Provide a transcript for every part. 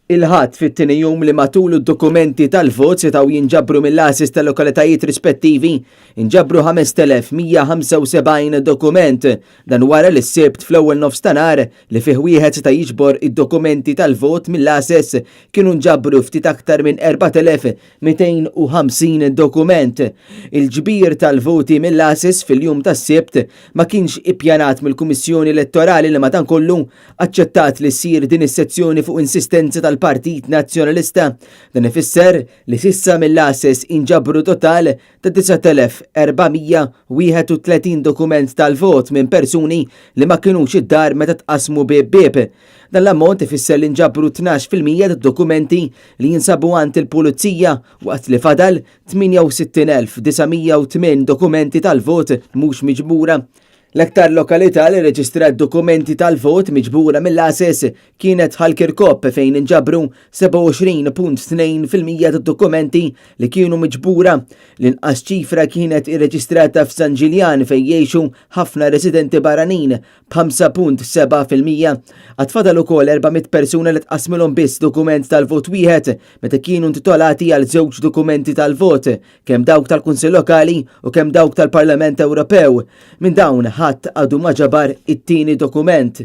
Il-ħadd fit-tieni jum li matul id-dokumenti tal-vot setgħu jinġabru mill-asis tal-lokalitajiet rispettivi inġabru 5175 dokument dan wara li s-sibt fl-ewwel nofs ta' nar li fih wieħed seta' jiġbor id-dokumenti tal-vot mill-asis kienu nġabru ftit aktar minn 4250 dokument. Il-ġbir tal-voti mill-asis fil-jum tas-sibt ma kienx ippjanat mill-Kummissjoni Elettorali li madankollu aċċettat li ssir din is-sezzjoni fuq insistenza tal-Partit Nazzjonalista. Dan ifisser li sissa mill-ases inġabru total ta' 9431 dokument tal-vot minn persuni li ma kinux id-dar meta tqasmu bib. Dan l-ammont ifisser li nġabru 12% tad-dokumenti li jinsabu għand il-Pulizija waqt li fadal 68,908 dokumenti tal-vot mhux miġbura. L-aktar lokalità li reġistrat dokumenti tal-vot miġbura mill-ases kienet Ħalkirkop fejn inġabru 27.2% tad-dokumenti li kienu miġbura. L-inqas ċifra kienet irreġistrata f'San Ġiljan fejn jgħixu ħafna residenti barranin b'5.7%. Għatfadal ukoll 400 persuna li tqasmilhom biss dokument tal-vot wieħed meta kienu intitolati għal żewġ dokumenti tal-vot, kemm dawk tal-Kunsill Lokali u kemm dawk tal-Parlament Ewropew. Minn dawn ħadd għadu ma ġabar it-tieni dokument.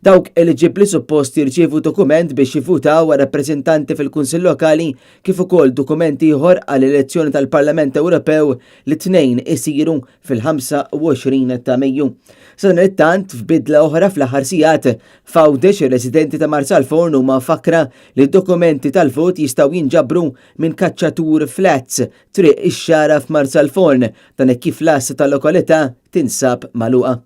Dawk eliġibbli suppost jirċievu dokument biex jivvutaw rappreżentanti fil-Kunsill Lokali kif ukoll dokumenti ieħor għall-elezzjoni tal-Parlament Ewropew li tnejn isiru fil-25 ta' Mejju. Sadan it-tant f'bidla oħra fl-aħħar sigħat f'Għawdex ir-residenti ta' Marsalforn huma mfakkra li d-dokumenti tal-vot jistgħu jinġabru minn Kaċċatur Flats triq ix-xara f'Marsalforn dan hekk kif l-ass tal-lokalità tinsab magħluqa.